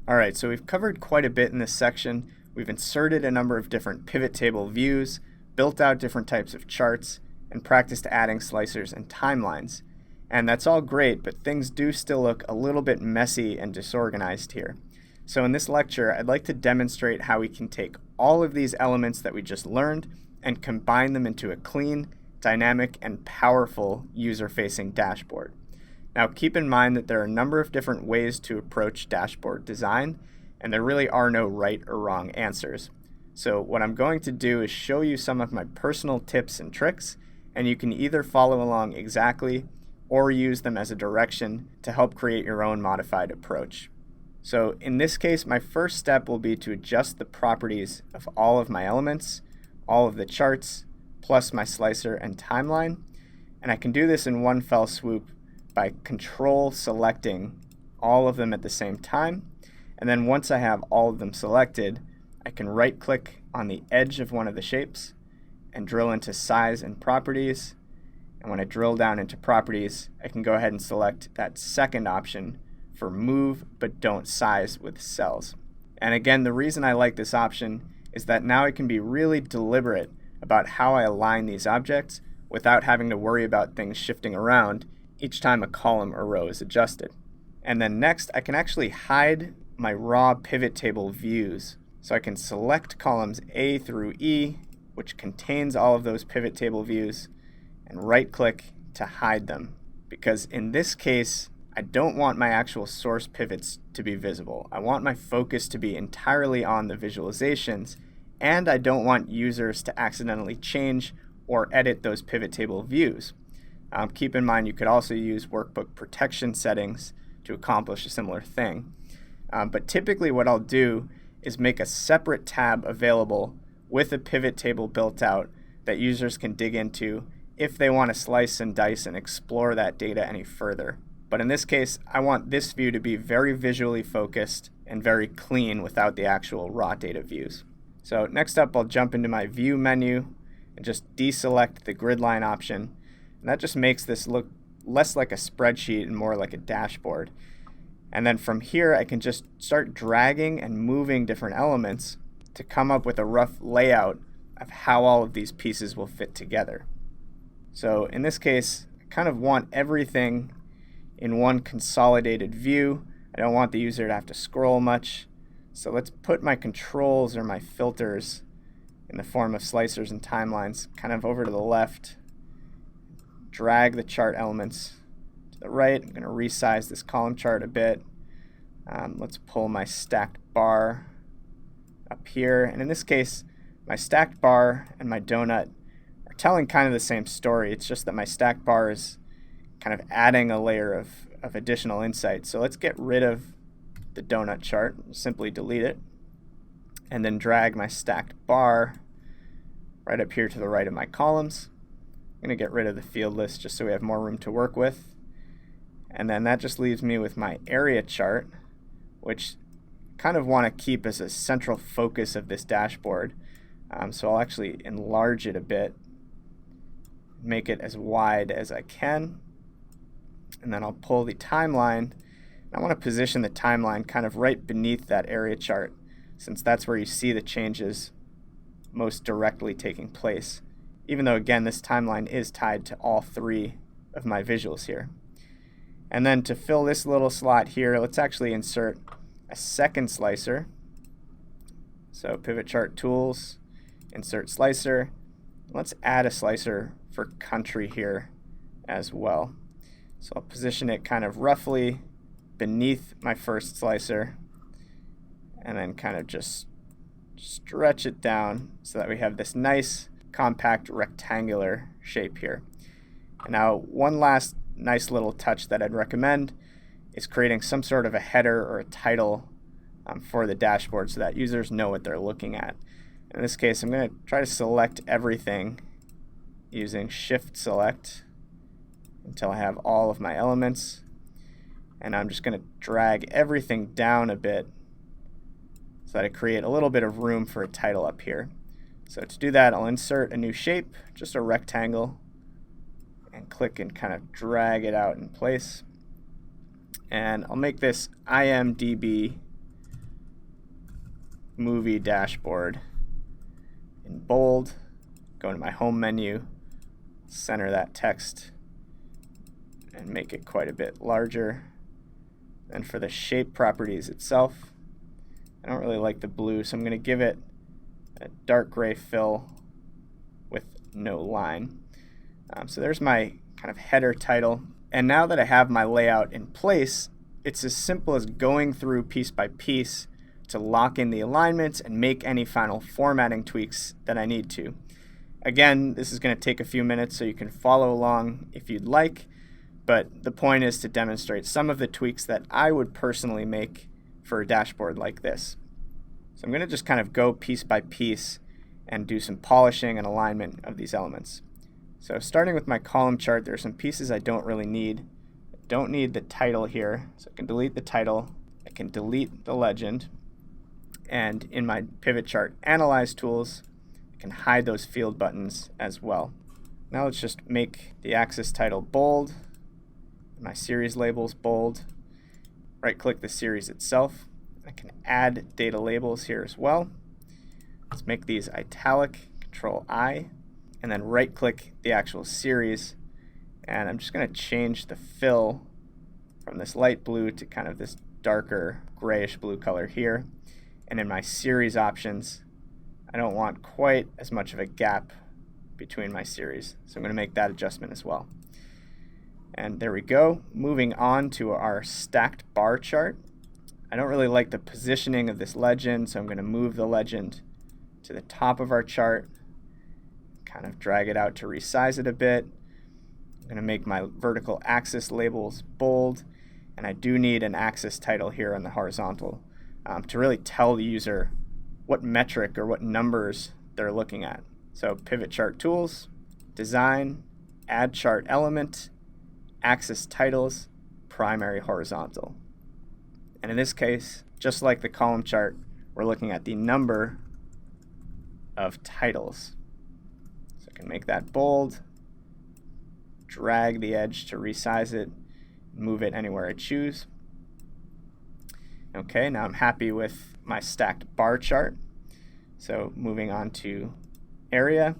Alright, so we've covered quite a bit in this section. We've inserted a number of different pivot table views, built out different types of charts, and practiced adding slicers and timelines. And that's all great, but things do still look a little bit messy and disorganized here. So in this lecture, I'd like to demonstrate how we can take all of these elements that we just learned and combine them into a clean, dynamic, and powerful user-facing dashboard. Now keep in mind that there are a number of different ways to approach dashboard design, and there really are no right or wrong answers. So what I'm going to do is show you some of my personal tips and tricks, and you can either follow along exactly or use them as a direction to help create your own modified approach. So in this case, my first step will be to adjust the properties of all of my elements, all of the charts, plus my slicer and timeline, and I can do this in one fell swoop by control selecting all of them at the same time. And then once I have all of them selected, I can right click on the edge of one of the shapes and drill into size and properties. And when I drill down into properties, I can go ahead and select that second option for move but don't size with cells. And again, the reason I like this option is that now I can be really deliberate about how I align these objects without having to worry about things shifting around each time a column or row is adjusted. And then next, I can actually hide my raw pivot table views. So I can select columns A through E, which contains all of those pivot table views, and right click to hide them. Because in this case, I don't want my actual source pivots to be visible. I want my focus to be entirely on the visualizations, and I don't want users to accidentally change or edit those pivot table views. Keep in mind you could also use workbook protection settings to accomplish a similar thing. But typically what I'll do is make a separate tab available with a pivot table built out that users can dig into if they want to slice and dice and explore that data any further. But in this case, I want this view to be very visually focused and very clean without the actual raw data views. So next up, I'll jump into my view menu and just deselect the grid line option. And that just makes this look less like a spreadsheet and more like a dashboard. And then from here, I can just start dragging and moving different elements to come up with a rough layout of how all of these pieces will fit together. So in this case, I kind of want everything in one consolidated view. I don't want the user to have to scroll much. So let's put my controls or my filters in the form of slicers and timelines kind of over to the left. Drag the chart elements to the right. I'm going to resize this column chart a bit. Let's pull my stacked bar up here. And in this case, my stacked bar and my donut are telling kind of the same story. It's just that my stacked bar is kind of adding a layer of additional insight. So let's get rid of the donut chart. Simply delete it. And then drag my stacked bar right up here to the right of my columns. I'm going to get rid of the field list just so we have more room to work with. And then that just leaves me with my area chart, which kind of want to keep as a central focus of this dashboard. So I'll actually enlarge it a bit, make it as wide as I can. And then I'll pull the timeline. I want to position the timeline kind of right beneath that area chart, since that's where you see the changes most directly taking place. Even though, again, this timeline is tied to all three of my visuals here. And then to fill this little slot here, let's actually insert a second slicer. So pivot chart tools, insert slicer. Let's add a slicer for country here as well. So I'll position it kind of roughly beneath my first slicer and then kind of just stretch it down so that we have this nice compact rectangular shape here. And now one last nice little touch that I'd recommend is creating some sort of a header or a title for the dashboard so that users know what they're looking at. In this case, I'm going to try to select everything using Shift Select until I have all of my elements. And I'm just going to drag everything down a bit so that I create a little bit of room for a title up here. So to do that, I'll insert a new shape, just a rectangle, and click and kind of drag it out in place. And I'll make this IMDb movie dashboard in bold, go to my home menu, center that text, and make it quite a bit larger. And for the shape properties itself, I don't really like the blue, so I'm going to give it a dark gray fill with no line. So there's my kind of header title. And now that I have my layout in place, it's as simple as going through piece by piece to lock in the alignments and make any final formatting tweaks that I need to. Again, this is going to take a few minutes, so you can follow along if you'd like, but the point is to demonstrate some of the tweaks that I would personally make for a dashboard like this. So I'm going to just kind of go piece by piece and do some polishing and alignment of these elements. So starting with my column chart, there are some pieces I don't really need. I don't need the title here, so I can delete the title. I can delete the legend. And in my pivot chart analyze tools, I can hide those field buttons as well. Now let's just make the axis title bold, my series labels bold. Right click the series itself. I can add data labels here as well. Let's make these italic, Control I, and then right click the actual series, and I'm just going to change the fill from this light blue to kind of this darker grayish blue color here. And in my series options, I don't want quite as much of a gap between my series, so I'm going to make that adjustment as well. And there we go. Moving on to our stacked bar chart. I don't really like the positioning of this legend, so I'm going to move the legend to the top of our chart, kind of drag it out to resize it a bit. I'm going to make my vertical axis labels bold, and I do need an axis title here on the horizontal to really tell the user what metric or what numbers they're looking at. So pivot chart tools, design, add chart element, axis titles, primary horizontal. And in this case, just like the column chart, we're looking at the number of titles. So I can make that bold, drag the edge to resize it, move it anywhere I choose. Okay, now I'm happy with my stacked bar chart. So moving on to area.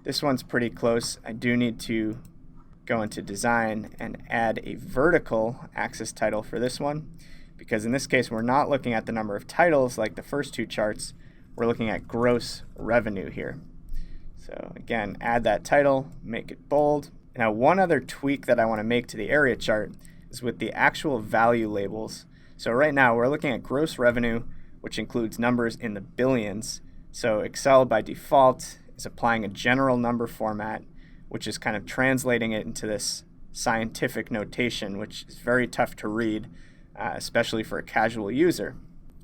This one's pretty close. I do need to go into design and add a vertical axis title for this one, because in this case we're not looking at the number of titles like the first two charts, we're looking at gross revenue here. So again, add that title, make it bold. Now one other tweak that I want to make to the area chart is with the actual value labels. So right now we're looking at gross revenue, which includes numbers in the billions. So Excel by default is applying a general number format, which is kind of translating it into this scientific notation, which is very tough to read, especially for a casual user.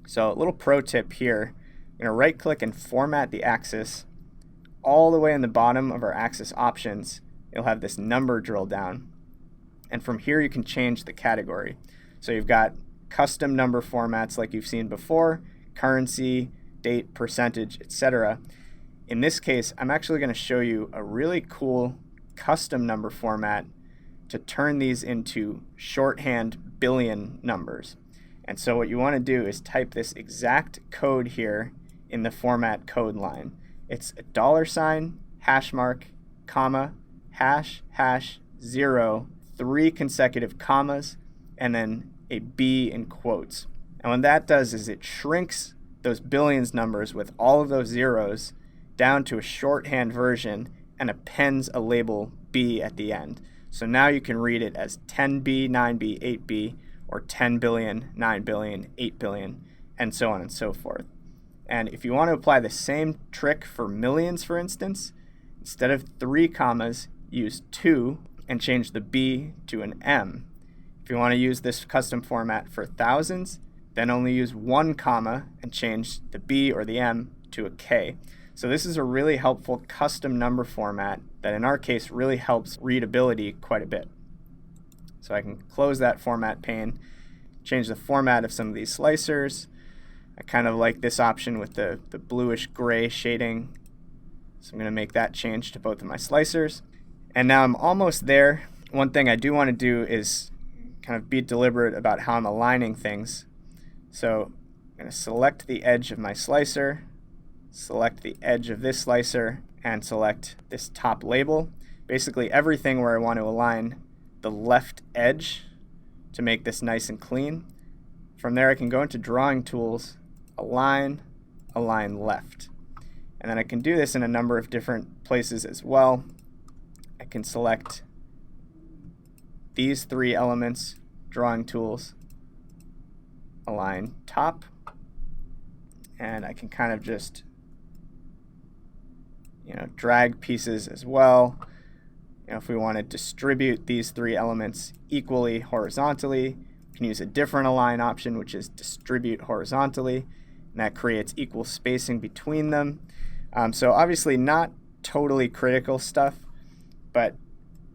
So a little pro tip here, I'm going to right click and format the axis. All the way in the bottom of our axis options, you'll have this number drill down. And from here you can change the category. So you've got custom number formats like you've seen before, currency, date, percentage, etc. In this case, I'm actually going to show you a really cool custom number format to turn these into shorthand billion numbers. And so what you want to do is type this exact code here in the format code line. It's a $, hash mark, comma, hash, hash, 0, 3 consecutive commas, and then a B in quotes. And what that does is it shrinks those billions numbers with all of those zeros down to a shorthand version and appends a label B at the end. So now you can read it as 10B, 9B, 8B, or 10 billion, 9 billion, 8 billion, and so on and so forth. And if you want to apply the same trick for millions, for instance, instead of 3 commas, use 2 and change the B to an M. If you want to use this custom format for thousands, then only use 1 comma and change the B or the M to a K. So this is a really helpful custom number format that in our case really helps readability quite a bit. So I can close that format pane, change the format of some of these slicers. I kind of like this option with the bluish gray shading. So I'm going to make that change to both of my slicers. And now I'm almost there. One thing I do want to do is kind of be deliberate about how I'm aligning things. So I'm going to select the edge of my slicer, select the edge of this slicer, and select this top label. Basically everything where I want to align the left edge to make this nice and clean. From there I can go into drawing tools, align left. And then I can do this in a number of different places as well. I can select these three elements, drawing tools, align top, and I can kind of just drag pieces as well. If we want to distribute these three elements equally horizontally, we can use a different align option, which is distribute horizontally, and that creates equal spacing between them. So obviously not totally critical stuff, but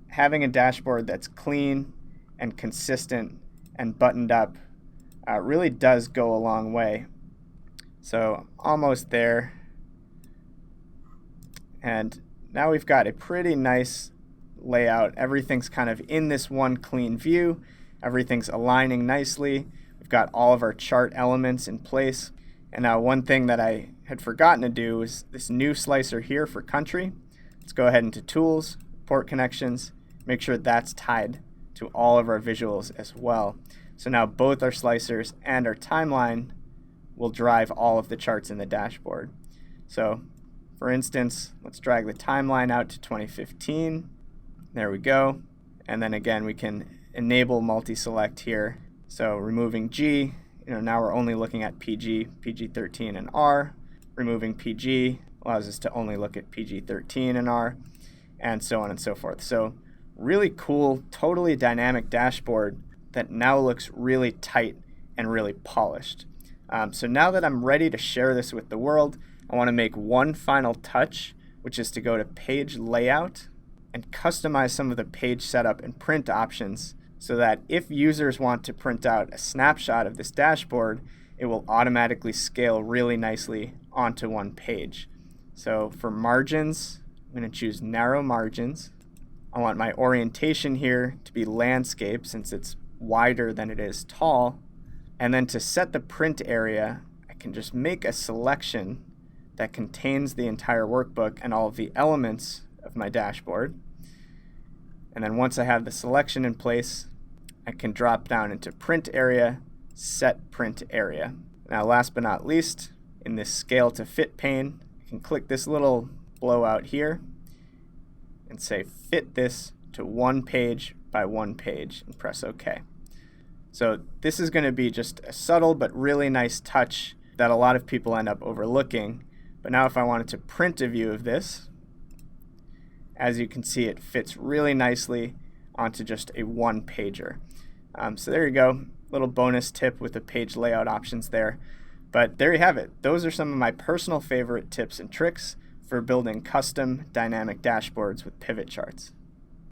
having a dashboard that's clean and consistent and buttoned up really does go a long way. So almost there. And now we've got a pretty nice layout. Everything's kind of in this one clean view. Everything's aligning nicely. We've got all of our chart elements in place. And now one thing that I had forgotten to do is this new slicer here for country. Let's go ahead into Tools, Port Connections, make sure that's tied to all of our visuals as well. So now both our slicers and our timeline will drive all of the charts in the dashboard. So for instance, let's drag the timeline out to 2015. There we go. And then again, we can enable multi-select here. So removing G, now we're only looking at PG, PG-13 and R. Removing PG allows us to only look at PG-13 and R, and so on and so forth. So really cool, totally dynamic dashboard that now looks really tight and really polished. So now that I'm ready to share this with the world, I want to make one final touch, which is to go to Page Layout and customize some of the page setup and print options so that if users want to print out a snapshot of this dashboard, it will automatically scale really nicely onto one page. So for margins, I'm going to choose narrow margins. I want my orientation here to be landscape since it's wider than it is tall. And then to set the print area, I can just make a selection that contains the entire workbook and all of the elements of my dashboard. And then once I have the selection in place, I can drop down into print area, set print area. Now last but not least, in this scale to fit pane, I can click this little blowout here and say fit this to 1 page by 1 page and press OK. So this is going to be just a subtle but really nice touch that a lot of people end up overlooking. But now if I wanted to print a view of this, as you can see, it fits really nicely onto just a 1-pager. So there you go, little bonus tip with the page layout options there. But there you have it. Those are some of my personal favorite tips and tricks for building custom dynamic dashboards with pivot charts.